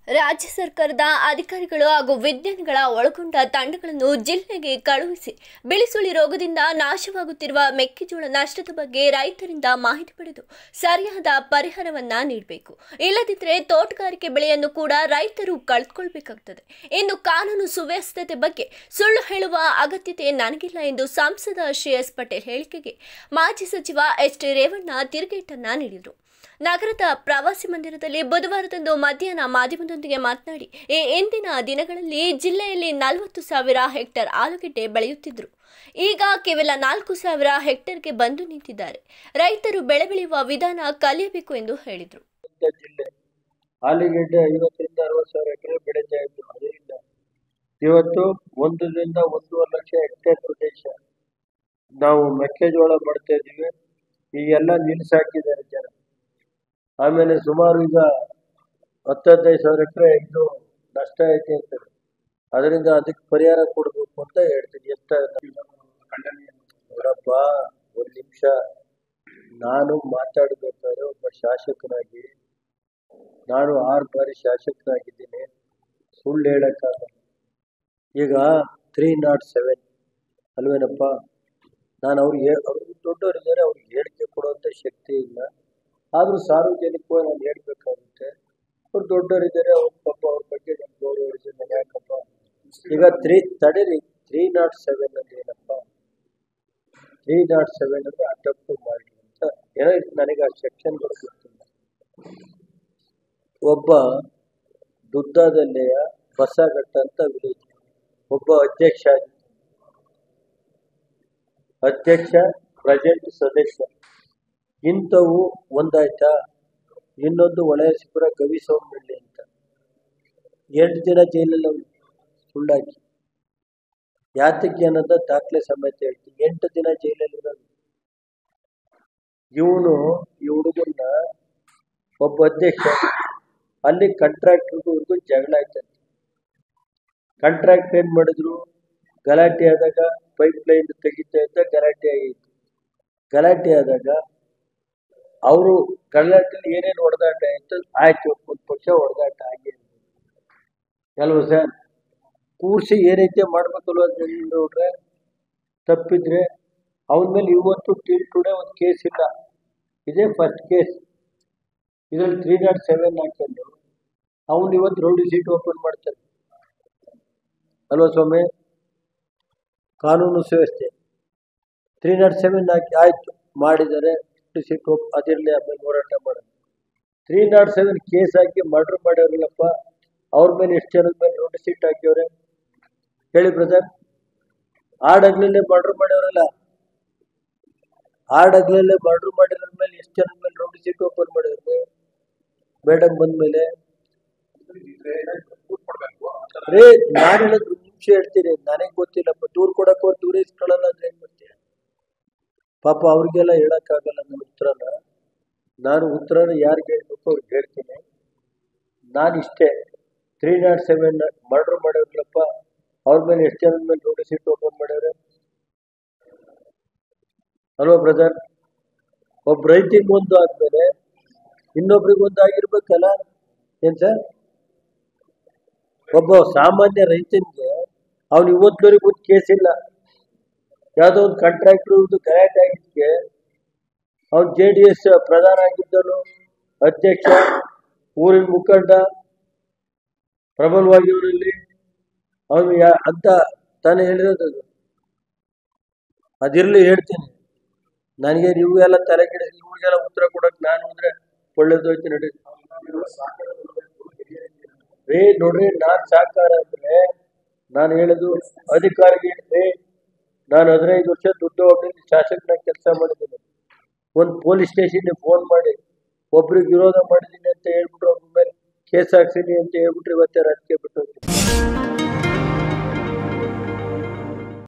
ರಾಜ್ಯ ಸರ್ಕಾರದ ಅಧಿಕಾರಿಗಳು ಹಾಗೂ ವಿಜ್ಞಾನಿಗಳ ಒಳಗೊಂಡ ತಂಡಗಳನ್ನು ಜಿಲ್ಲೆಗೆ ಕಳುಹಿಸಿ ಬಿಳಿಸುಳಿ ರೋಗದಿಂದ ನಾಶವಾಗುತ್ತಿರುವ ಮೆಕ್ಕೆಜೋಳ ನಷ್ಟದ ಬಗ್ಗೆ ರೈತರಿಂದ ಮಾಹಿತಿ ಪಡೆದು ಸರಿಯಾದ ಪರಿಹಾರವನ್ನ ನೀಡಬೇಕು. ಇಲ್ಲದಿದ್ದರೆ ತೋಟಗಾರಿಕೆ ಬೆಳೆಯನ್ನು ಕೂಡ ರೈತರು ಕಳೆದುಕೊಳ್ಳಬೇಕಾಗುತ್ತದೆ. ಇನ್ನು ಕಾನೂನು ಸುವ್ಯವಸ್ಥತೆ ಬಗ್ಗೆ ಸುಳ್ಳು ಹೇಳುವ ಅಗತ್ಯತೆ ನನಗಿಲ್ಲ ಎಂದು ಸಂಸದ ಶ್ರೀ.ಎಸ್. ಪಟೇಲ್ ಹೇಳಿಕೆಗೆ ಮಾಜಿ ಸಚಿವ ಎಚ್.ಡಿ. ರೇವಣ್ಣ ತಿರುಗೇಟನ್ನ ನೀಡಿದರು. ನಗರದ ಪ್ರವಾಸಿ ಮಂದಿರದಲ್ಲಿ ಬುಧವಾರದಂದು ಮಧ್ಯಾಹ್ನ ಮಾಧ್ಯಮದೊಂದಿಗೆ ಮಾತನಾಡಿ, ಈ ಹಿಂದಿನ ದಿನಗಳಲ್ಲಿ ಜಿಲ್ಲೆಯಲ್ಲಿ 40,000 ಹೆಕ್ಟೇರ್ ಆಲೂಗೆಡ್ಡೆ ಬೆಳೆಯುತ್ತಿದ್ದರು. ಈಗ ಕೇವಲ 4,000 ಹೆಕ್ಟೇರ್ಗೆ ಬಂದು ನಿಂತಿದ್ದಾರೆ. ರೈತರು ಬೆಳೆ ಬೆಳೆಯುವ ವಿಧಾನ ಕಲಿಯಬೇಕು ಎಂದು ಹೇಳಿದರು. ಜಿಲ್ಲೆ ಆಲೂಗೆಡ್ಡೆ 50,000 ರಿಂದ 60,000 ಎಕರೆ ಬೆಳೀತಾ ಇತ್ತು. ಅದರಿಂದ ಇವತ್ತು 1 ರಿಂದ 1.5 ಲಕ್ಷ ಹೆಕ್ಟೇರ್ ಪ್ರದೇಶ ನಾವು ಮೆಕ್ಕೆಜೋಳ ಮಾಡ್ತಾ ಇದ್ದೀವಿ. ಈಗೆಲ್ಲ ನಿಲ್ಲಿಸಾಕಿದ್ದಾರೆ ಜನ. ಆಮೇಲೆ ಸುಮಾರು ಈಗ 10,000-15,000 ಎಕರೆ ಇದು ನಷ್ಟ ಐತೆ ಅಂತಾರೆ. ಅದರಿಂದ ಅದಕ್ಕೆ ಪರಿಹಾರ ಕೊಡಬೇಕು ಅಂತ ಹೇಳ್ತೀನಿ. ನೋಡಪ್ಪ, ಒಂದು ನಿಮಿಷ, ನಾನು ಮಾತಾಡಬೇಕಾದ್ರೆ ಒಬ್ಬ ಶಾಸಕನಾಗಿ, ನಾನು 6 ಬಾರಿ ಶಾಸಕನಾಗಿದ್ದೀನಿ, ಸುಳ್ಳು ಹೇಳಕ್ಕಾಗಲ್ಲ. ಈಗ 307 ಅಲ್ವೇನಪ್ಪ, ನಾನು ಅವ್ರಿಗೆ ದೊಡ್ಡವರಿದ್ದಾರೆ, ಅವ್ರಿಗೆ ಹೇಳಿಕೆ ಕೊಡುವಂಥ ಶಕ್ತಿ ಇಲ್ಲ. ಆದರೂ ಸಾರ್ವಜನಿಕವಾಗಿ ನಾನು ಹೇಳ್ಬೇಕಾಗುತ್ತೆ. ಅವ್ರು ದೊಡ್ಡವರಿದ್ದಾರೆ, ಅವ್ರ ಪಾಪ ಅವ್ರ ಬಗ್ಗೆ ನಮ್ಗೆ ಗೌರವ ಇದೆ. ಯಾಕಪ್ಪ ಈಗ 307 ಅಂದ್ರೆ ಏನಪ್ಪ? 307 ಅಂದ್ರೆ ಅಟೆಂಪ್ಟ್ ಮಾಡಿ ಅಂತ ಏನೋ ನನಗೆ ಆ ಸೆಕ್ಷನ್ಗಳು ಗೊತ್ತಿಲ್ಲ. ಒಬ್ಬ ದುದ್ದದಲ್ಲೆಯ ಬಸಘಟ್ಟ ಅಂತ ವಿಲೇಜ್ ಒಬ್ಬ ಅಧ್ಯಕ್ಷ ಪ್ರೆಸೆಂಟ್ ಸದಸ್ಯ ಇಂಥವು ಒಂದಾಯ್ತಾ. ಇನ್ನೊಂದು ಹೊಳೆಸಿಪುರ ಗವಿಸೋಮನಹಳ್ಳಿ ಅಂತ 8 ದಿನ ಜೈಲಲ್ಲಿ ಅವನು ಸುಳ್ಳಾಕಿ. ಯಾತಕ್ಕೆ ಅನ್ನೋದ ದಾಖಲೆ ಸಮೇತ ಹೇಳ್ತೀನಿ. 8 ದಿನ ಜೈಲಲ್ಲಿ ಇರೋದು ಇವನು. ಈ ಹುಡುಗನ್ನ ಒಬ್ಬ ಅಧ್ಯಕ್ಷ ಅಲ್ಲಿ ಕಾಂಟ್ರಾಕ್ಟರ್ಗೂ ಜಗಳ ಆಯ್ತಂತೆ. ಕಾಂಟ್ರಾಕ್ಟ್ ಏನ್ ಮಾಡಿದ್ರು, ಗಲಾಟೆ ಆದಾಗ ಪೈಪ್ ಲೈನ್ ತೆಗಿತಾ ಇದ್ದ ಗಲಾಟೆ ಆಗಿತ್ತು. ಗಲಾಟೆ ಆದಾಗ ಅವರು ಗಲಾಟೆಯಲ್ಲಿ ಏನೇನು ಹೊಡೆದಾಟ ಆಯ್ತು, ಒಂದು ಪಕ್ಷ ಹೊಡೆದಾಟ ಆಗಿ ಅಲ್ವ ಸರ್? ಕೂರ್ಸಿ ಏನೈತೆ ಮಾಡ್ಬೇಕಲ್ವ ನೋಡ್ರೆ. ತಪ್ಪಿದ್ರೆ ಅವನ ಮೇಲೆ ಇವತ್ತು ಟಿಲ್ ಟುಡೇ ಒಂದು ಕೇಸ್ ಇಲ್ಲ. ಇದೇ ಫಸ್ಟ್ ಕೇಸ್. ಇದರಲ್ಲಿ 307 ಹಾಕೊಂಡು ಅವನು ಇವತ್ತು ರೌಡಿ ಸೀಟ್ ಓಪನ್ ಮಾಡ್ತಾರೆ ಅಲ್ವ ಸ್ವಾಮಿ? ಕಾನೂನು ಸುವ್ಯವಸ್ಥೆ 307 ಹಾಕಿ ಆಯ್ತು ಮಾಡಿದ್ದಾರೆ, ಸೀಟ್ ಅದಿರಲಿ, ಆಮೇಲೆ ಹೋರಾಟ ಮಾಡೋದು. 307 ಕೇಸ್ ಹಾಕಿ ಮರ್ಡರ್ ಮಾಡ್ಯಾರಲ್ಲಪ್ಪ, ಅವ್ರ ಮೇಲೆ ಎಷ್ಟು ಜನದ ಮೇಲೆ ನೋಟಿಸ್ ಸೀಟ್ ಹಾಕಿವ್ರೆ ಹೇಳಿ ಬ್ರದರ್? ಆಡಗ್ಲಲ್ಲೇ ಮರ್ಡರ್ ಮಾಡ್ಯಾರಲ್ಲ, ಆಡಗ್ಲಲ್ಲೇ ಮರ್ಡರ್ ಮಾಡಿರೋ ಮೇಲೆ ಎಷ್ಟು ಜನದ ಮೇಲೆ ನೋಟಿಸ್ ಸೀಟ್ ಓಪನ್ ಮಾಡಿದ್ರು ಮೇಡಮ್ ಬಂದ್ಮೇಲೆ? ನಾನು ಹೇಳೋದು ನಿಮಿಷ ಹೇಳ್ತೀನಿ, ನನಗೆ ಗೊತ್ತಿಲ್ಲಪ್ಪ. ದೂರ ಕೊಡಕ್ಕೆ ಅವ್ರು ದೂರ ಇಸ್ಕೊಳ್ಳಲ್ಲ ಅಂದ್ರೆ ಏನ್ ಮಾಡ್ತೀಯ? ಪಾಪ ಅವ್ರಿಗೆಲ್ಲ ಹೇಳಕ್ಕಾಗಲ್ಲ ನನ್ನ ಉತ್ತರನ. ನಾನು ಉತ್ತರನ ಯಾರಿಗೆ ಹೇಳ್ಬೇಕು ಅವ್ರಿಗೆ ಹೇಳ್ತೀನಿ. ನಾನು ಇಷ್ಟೇ, 307 ಮರ್ಡರ್ ಮಾಡೋರ್ಲಪ್ಪ, ಅವ್ರ ಮೇಲೆ ಎಷ್ಟು ಜನದ ಮೇಲೆ ನೋಟಿಸ್ ಇಟ್ಟು ಓಪನ್ ಮಾಡ್ಯಾರ ಅಲ್ವಾ ಬ್ರದರ್? ಒಬ್ಬ ರೈತಿಗೆ ಒಂದು ಆದ್ಮೇಲೆ ಇನ್ನೊಬ್ರಿಗೊಂದು ಆಗಿರ್ಬೇಕಲ್ಲ ಏನ್ ಸರ್? ಒಬ್ಬ ಸಾಮಾನ್ಯ ರೈತನಿಗೆ ಅವ್ನು ಇವತ್ತುವರೆಗೂ ಒಂದು ಕೇಸ್ ಇಲ್ಲ. ಯಾವುದೋ ಒಂದು ಕಾಂಟ್ರಾಕ್ಟ್ರು ಗಲಾಟೆ ಆಗಿದ್ದಕ್ಕೆ ಅವ್ನು JDS ಪ್ರಧಾನ ಆಗಿದ್ದನು, ಅಧ್ಯಕ್ಷ, ಊರಿನ ಮುಖಂಡ, ಪ್ರಬಲವಾಗಿ ಅವರಲ್ಲಿ ಅವನು ಅಂತ ತಾನೇ ಹೇಳಿರೋದು. ಅದಿರ್ಲಿ ಹೇಳ್ತೀನಿ. ನನಗೆ ಇವೆಲ್ಲ ತಲೆ ಕೆಡಿಸಿ ಇವ್ರಿಗೆಲ್ಲ ಉತ್ತರ ಕೊಡಕ್ ನಾನು ಹೋದ್ರೆ ಒಳ್ಳೇದು ಹೋಯ್ತು ನಡಿ. ನೋಡ್ರಿ, ನಾನ್ ಸಾಕಾರ ಅಂದ್ರೆ ನಾನು ಹೇಳುದು ಅಧಿಕಾರಿಗೆ. ನಾನು 15 ವರ್ಷ ದುಡ್ಡು ಹೋಗ್ಲಿ ಶಾಸಕನಾಗಿ ಕೆಲಸ ಮಾಡಿದ್ದೀನಿ. ಒಂದು ಪೊಲೀಸ್ ಸ್ಟೇಷನ್ಗೆ ಫೋನ್ ಮಾಡಿ ಒಬ್ರಿಗೆ ವಿರೋಧ ಮಾಡಿದ್ದೀನಿ ಅಂತ ಹೇಳ್ಬಿಟ್ರು, ಅವ್ರ ಮೇಲೆ ಕೇಸ್ ಹಾಕ್ಸಿನಿ ಅಂತ ಹೇಳ್ಬಿಟ್ರೆ ಇವತ್ತೇ ರಾಜಕೀಯ ಬಿಟ್ಟು ಹೋಗ್ತೀನಿ.